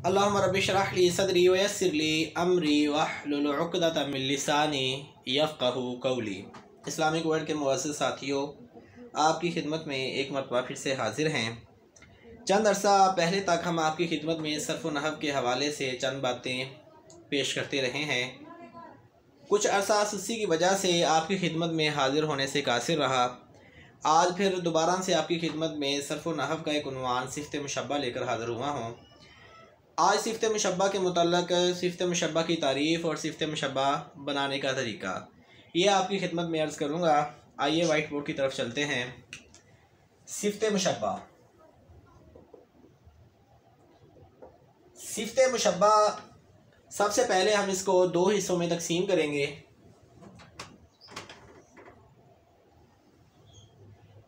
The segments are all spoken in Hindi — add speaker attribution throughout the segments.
Speaker 1: अल्लाहुम्मा रब्बि इश्रह ली सदरी व यस्सिर ली अमरी वहलुल उक़दतम मिन लिसानी यफ़क़हू क़ौली। इस्लामिक वर्ल्ड के मुअज़्ज़िज़ साथियों, आपकी खिदमत में एक मरतबा फिर से हाज़िर हैं। चंद अरसा पहले तक हम आपकी खिदमत में सर्फ़ व नहव के हवाले से चंद बातें पेश करते रहे हैं। कुछ अरसा सुस्ती की वजह से आपकी खिदमत में हाज़िर होने से कासिर रहा। आज फिर दोबारा से आपकी खिदमत में सर्फ़ व नहव का एक उन्वान सिफ़त मुशब्बा लेकर हाज़िर हुआ हूँ। आज सिफ़त मुशब्बा के मुतल्लक़ सिफ़त मुशब्बा की तारीफ़ और सिफ़त मुशब्बा बनाने का तरीका ये आपकी खिदमत में अर्ज़ करूँगा। आइए वाइट बोर्ड की तरफ चलते हैं। सिफ़त मुशब्बा। सिफ़त मुशब्बा सबसे पहले हम इसको दो हिस्सों में तकसीम करेंगे।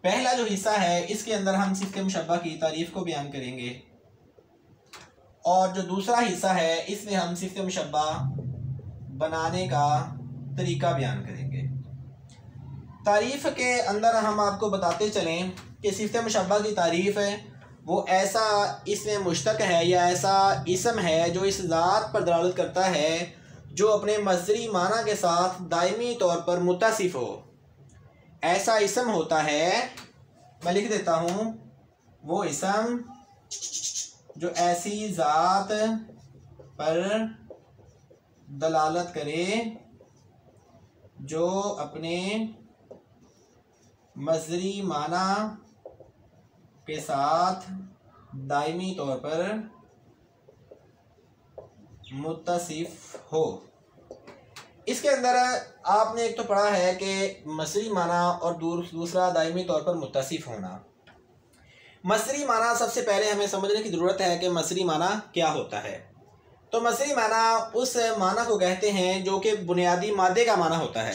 Speaker 1: पहला जो हिस्सा है इसके अंदर हम सिफ़त मुशब्बा की तारीफ़ को बयान करेंगे और जो दूसरा हिस्सा है इसमें हम सिफ़त मुशब्बा बनाने का तरीका बयान करेंगे। तारीफ़ के अंदर हम आपको बताते चलें कि सिफ़त मुशब्बा की तारीफ़ है वो ऐसा इसमें मुश्तक है या ऐसा इसम है जो इस ज़ात पर दलालत करता है जो अपने मज़दरी माना के साथ दायमी तौर पर मुत्तसिफ़ हो। ऐसा इसम होता है, मैं लिख देता हूँ, वो इसम जो ऐसी ज़ात पर दलालत करे जो अपने मज़दरी माना के साथ दायमी तौर पर मुत्तसिफ़ हो। इसके अंदर आपने एक तो पढ़ा है कि मज़दरी माना और दूसरा दायमी तौर पर मुत्तसिफ़ होना। मज़दरी माना सबसे पहले हमें समझने की ज़रूरत है कि मज़दरी माना क्या होता है। तो मज़दरी माना उस माना को कहते हैं जो कि बुनियादी मादे का माना होता है।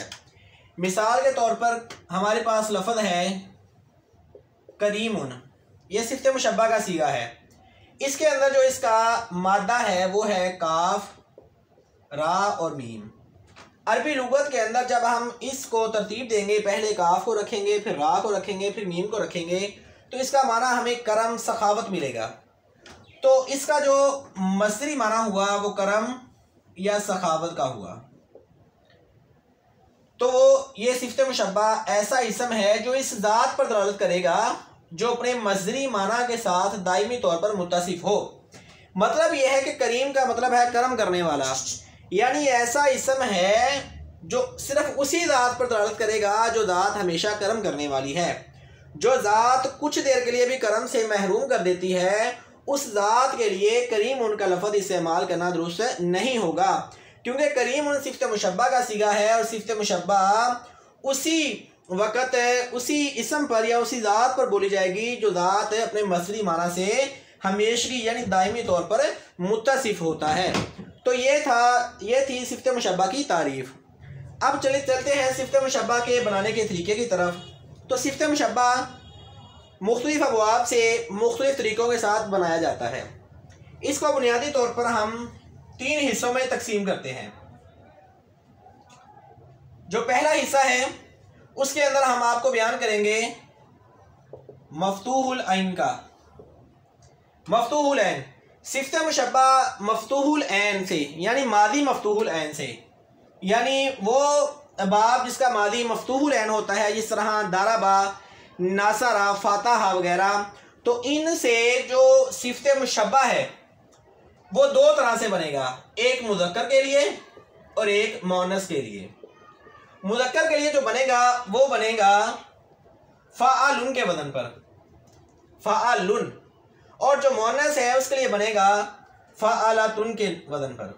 Speaker 1: मिसाल के तौर पर हमारे पास लफ्ज़ है करीमुन, यह सिफ़त मुशब्बा का सीगा है। इसके अंदर जो इसका मादा है वो है काफ, रा और मीम। अरबी लुगत के अंदर जब हम इसको तरतीब देंगे, पहले काफ को रखेंगे, फिर रा को रखेंगे, फिर मीम को रखेंगे, तो इसका माना हमें करम, सखावत मिलेगा। तो इसका जो मज़दरी माना हुआ वो करम या सखावत का हुआ। तो ये सिफ़त मुशब्बा ऐसा इसम है जो इस ज़ात पर दलालत करेगा जो अपने मज़दरी माना के साथ दायमी तौर पर मुत्तसिफ़ हो। मतलब यह है कि करीम का मतलब है करम करने वाला, यानी ऐसा इसम है जो सिर्फ उसी ज़ात पर दलालत करेगा जो ज़ात हमेशा करम करने वाली है। जो ज़ात कुछ देर के लिए भी करम से महरूम कर देती है उस ज़ात के लिए करीम उनका लफ्ज़ इस्तेमाल करना दुरुस्त नहीं होगा, क्योंकि करीम उन सिफ़त मुशब्बा का सीगा है और सिफ़त मुशब्बा उसी वक़्त उसी इसम पर या उसी ज़ात पर बोली जाएगी जो ज़ात अपने मज़दरी माना से हमेशगी यानी दायमी तौर पर मुत्तसिफ़ होता है। तो ये थी सिफ़त मुशब्बा की तारीफ़। अब चलते हैं सिफ़त मुशब्बा के बनाने के तरीके की तरफ। तो सिफ़त मुशब्बा मुख्तलिफ़ अबवाब से मुख्तलिफ़ तरीक़ों के साथ बनाया जाता है। इसको बुनियादी तौर पर हम तीन हिस्सों में तकसीम करते हैं। जो पहला हिस्सा है उसके अंदर हम आपको बयान करेंगे मफ्तूहुल ऐन का। मफ्तूहुल ऐन सिफ़त मुशब्बा मफ्तूहुल ऐन से यानी मादी मफ्तूहुल ऐन से, यानी वो बाब जिसका मादी मफ्तूहुल ऐन होता है, जिस तरह दाराबा, नासरा, फातहा वगैरह। तो इनसे जो सिफ़त मुशब्बा है वो दो तरह से बनेगा, एक मुज़क्कर के लिए और एक मुअन्नस के लिए। मुज़क्कर के लिए जो बनेगा वो बनेगा फ़ाअलुन के वज़न पर, फ़ाअलुन, और जो मुअन्नस है उसके लिए बनेगा फ़ाअलातुन के वज़न पर।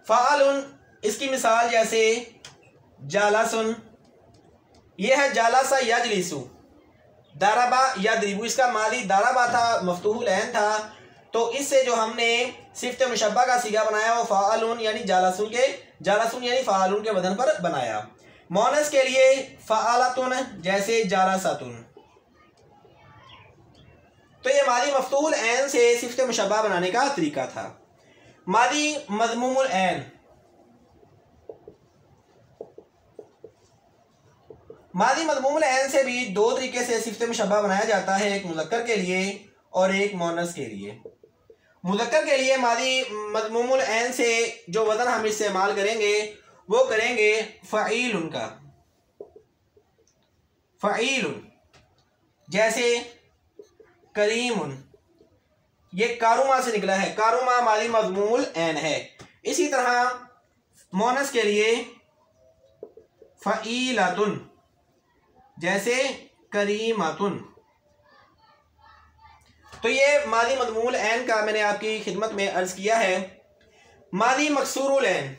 Speaker 1: फ़ाअलुन इसकी मिसाल जैसे जालासुन, यह है जालासा यजलिसु, दाराबा यदरिबु, इसका मादी दाराबा था, मफ्तूहुल ऐन था। तो इससे जो हमने सिफ़त मुशब्बा का सीगा बनाया वो फ़ाअलुन यानी जालासुन यानी फ़ाअलुन के वज़न पर बनाया। मुअन्नस के लिए फ़ाअलातुन जैसे जालासातुन। तो ये मादी मफ्तूहुल ऐन से सिफ़त मुशब्बा बनाने का तरीका था। मादी मज़मूमुल ऐन, मादी मज़मूमुल ऐन से भी दो तरीके से सिफ़त मुशब्बा बनाया जाता है, एक मुज़क्कर के लिए और एक मुअन्नस के लिए। मुज़क्कर के लिए मादी मज़मूमुल ऐन से जो वज़न हम इस्तेमाल करेंगे वो करेंगे फ़ईलुन का। फ़ईलुन जैसे करीमुन, ये कारुमा से निकला है, कारुमा मादी मज़मूमुल ऐन है। इसी तरह मोनस के लिए फ़ईलतुन जैसे करीमतुन। तो ये मादी मज़मूमुल ऐन का मैंने आपकी खिदमत में अर्ज़ किया है। मादी मकसूरुल ऐन,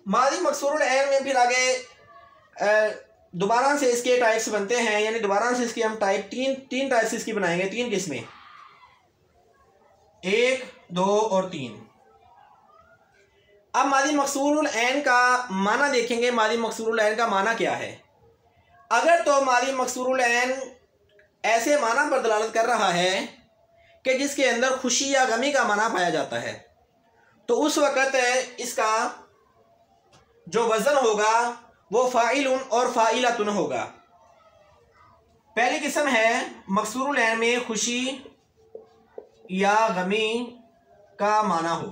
Speaker 1: मादी मकसूरुल ऐन में फिर आगे दोबारा से इसके टाइप्स बनते हैं, यानी दोबारा से इसकी हम टाइप तीन टाइप्स इसकी बनाएंगे, 3 किस्में, 1, 2 और 3। अब मादी मकसूरुल ऐन का माना देखेंगे। मादी मकसूरुल ऐन का माना क्या है? अगर तो मादी मकसूरुल ऐन ऐसे माना पर दलालत कर रहा है कि जिसके अंदर खुशी या गमी का माना पाया जाता है, तो उस वक़्त इसका जो वज़न होगा वो फ़ाइलुन और फ़ाइलतुन होगा। पहली किस्म है मकसूरुल ऐन में खुशी या गमी का माना हो,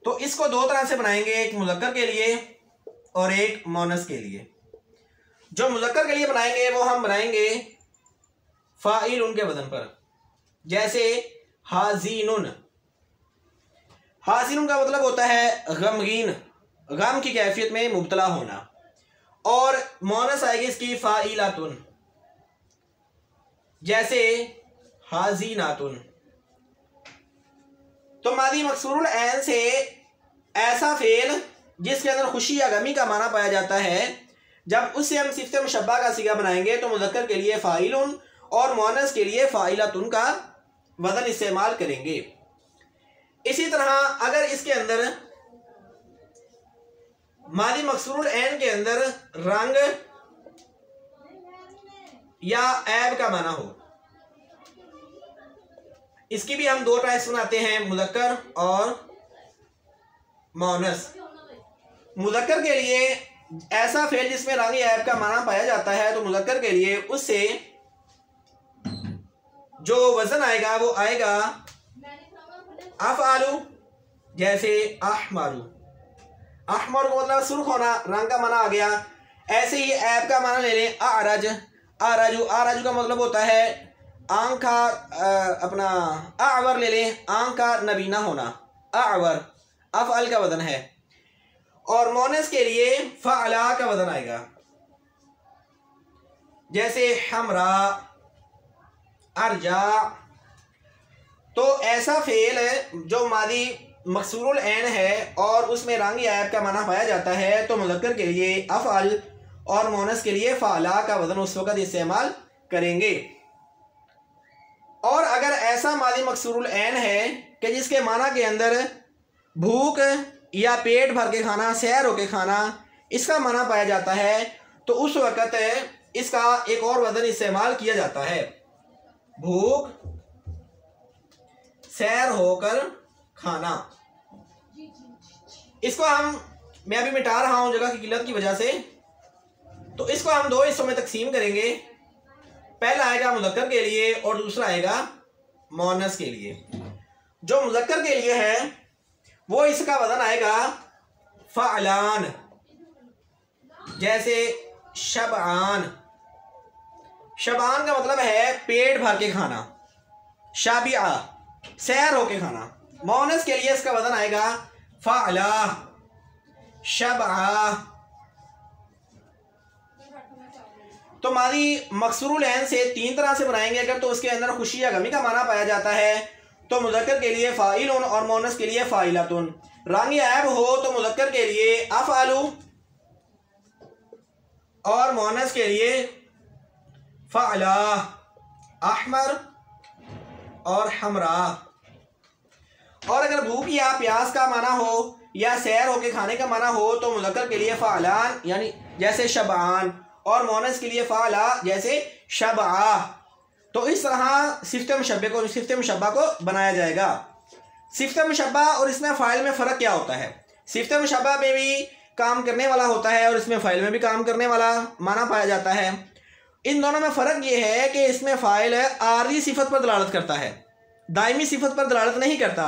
Speaker 1: तो इसको 2 तरह से बनाएंगे, एक मुज़क्कर के लिए और एक मोनस के लिए। जो मुज़क्कर के लिए बनाएंगे वो हम बनाएंगे फ़ाइलुन के वज़न पर, जैसे हाज़िनुन। हाज़िनुन का मतलब होता है गमगीन, गम की कैफियत में मुब्तला होना। और मोनस आएगी इसकी फ़ाइलतुन, जैसे हाज़िनातुन। तो मादी मकसूरुल ऐन से ऐसा फेल जिसके अंदर खुशी या गमी का माना पाया जाता है, जब उससे हम सिफ़त मुशब्बा का सिगा बनाएंगे तो मुज़क्कर के लिए फ़ाइलुन और मोनस के लिए फ़ाइलतुन का वज़न इस्तेमाल करेंगे। इसी तरह अगर इसके अंदर मादी मकसूरुल ऐन के अंदर रंग या ऐब का माना हो, इसकी भी हम 2 टाइप्स बनाते हैं, मुज़क्कर और मोनस। मुज़क्कर के लिए ऐसा फेल जिसमें रंग या ऐब का माना पाया जाता है, तो मुज़क्कर के लिए उससे जो वज़न आएगा वो आएगा अफ़आलु, जैसे अहमरु। अहमर को मतलब सुर्ख होना, रंग का माना आ गया। ऐसे ही ऐब का माना ले लें अरज, अरजु। अरजु का मतलब होता है आँख का अपना, आवर ले लें आँख का नबीना होना, आवर अफ़अल का वज़न है। और मोनस के लिए फ़अला का वज़न आएगा, जैसे हमरा, अर्जा। तो ऐसा फेल जो मादी मकसूरुल ऐन है और उसमें रंग या ऐब का माना पाया जाता है, तो मुज़क्कर के लिए अफ़अल और मोनस के लिए फ़अला का वज़न उस वक़्त इस्तेमाल करेंगे। और अगर ऐसा मादी मकसूरुल ऐन है कि जिसके माना के अंदर भूख या पेट भर के खाना, सैर होके खाना, इसका माना पाया जाता है, तो उस वक़्त इसका एक और वज़न इस्तेमाल किया जाता है, भूख सैर होकर खाना। इसको मैं अभी मिटा रहा हूं जगह की किल्लत की वजह से, तो इसको हम 2 हिस्सों में तकसीम करेंगे। पहला आएगा मुज़क्कर के लिए और दूसरा आएगा मोनस के लिए। जो मुज़क्कर के लिए है वो इसका वज़न आएगा फ़अलान, जैसे शबआन। शबान का मतलब है पेट भर के खाना, शाबिआ सैर होके खाना। मोनस के लिए इसका वज़न आएगा फ़अला, शबआ। तो मादी मकसूरुल ऐन से 3 तरह से बनाएंगे। अगर तो उसके अंदर खुशी या गमी का माना पाया जाता है तो मुज़क्कर के लिए फ़ाइलुन और मोनस के लिए फ़ाइलतुन। रंग या ऐब हो तो मुज़क्कर के लिए अफ़अलु और मोनस के लिए फ़अला, अहमर और हमरा। और अगर भूख या प्यास का माना हो या सैर होके खाने का माना हो तो मुज़क्कर के लिए फ़अलान यानी जैसे शबआन और मोनस के लिए फ़अला जैसे शबआ। तो इस तरह सिफ़त मुशब्बा को बनाया जाएगा। सिफ़त मुशब्बा और इसमें फ़ाइल में फ़र्क क्या होता है? सिफ़त मुशब्बा में भी काम करने वाला होता है और इसमें फ़ाइल में भी काम करने वाला माना पाया जाता है। इन दोनों में फ़र्क ये है कि इसमें फ़ाइल आर्जी सिफत पर दलालत करता है, दायमी सिफत पर दलालत नहीं करता,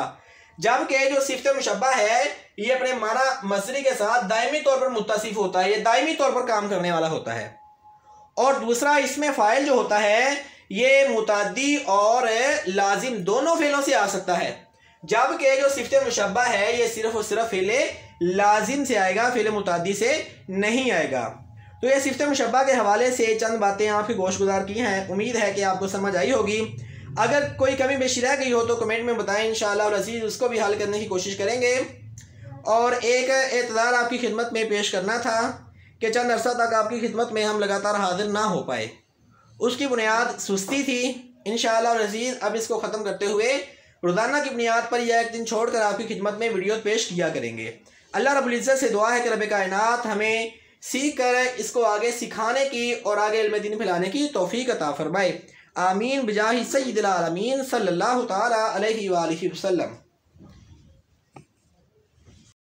Speaker 1: जबकि जो सिफत मुशब्बा है ये अपने माना मसरी के साथ दायमी तौर पर मुत्तसिफ होता है, ये दायमी तौर पर काम करने वाला होता है। और दूसरा इसमें फ़ाइल जो होता है ये मुताद्दी और लाजिम दोनों फ़ेलों से आ सकता है, जबकि जो सिफत मुशब्बा है ये सिर्फ और सिर्फ फ़ेल लाजिम से आएगा, फ़ेल मुताद्दी से नहीं आएगा। तो ये सिफत मुशब्बा के हवाले से चंद बातें आपकी गोशगुजार की हैं, उम्मीद है कि आपको समझ आई होगी। अगर कोई कमी बेशी रह गई हो तो कमेंट में बताएं, इंशाअल्लाह अज़ीज़ उसको भी हल करने की कोशिश करेंगे। और एक एतज़ार आपकी खिदमत में पेश करना था कि चंद अरसा तक आपकी खिदमत में हम लगातार हाजिर ना हो पाए, उसकी बुनियाद सुस्ती थी। इंशाअल्लाह अज़ीज़ अब इसको ख़त्म करते हुए रोज़ाना की बुनियाद पर यह एक दिन छोड़कर आपकी खिदमत में वीडियो पेश किया करेंगे। अल्लाह रब्बुल इज़्ज़त से दुआ है कि रब कायनात हमें सीख कर इसको आगे सिखाने की और आगे इल्म दीन फैलाने की तौफीक अता फरमाए। आमीन बिजाहि सय्यिदिल आलमीन सल्लल्लाहु तआला अलैहि व आलिहि वसल्लम।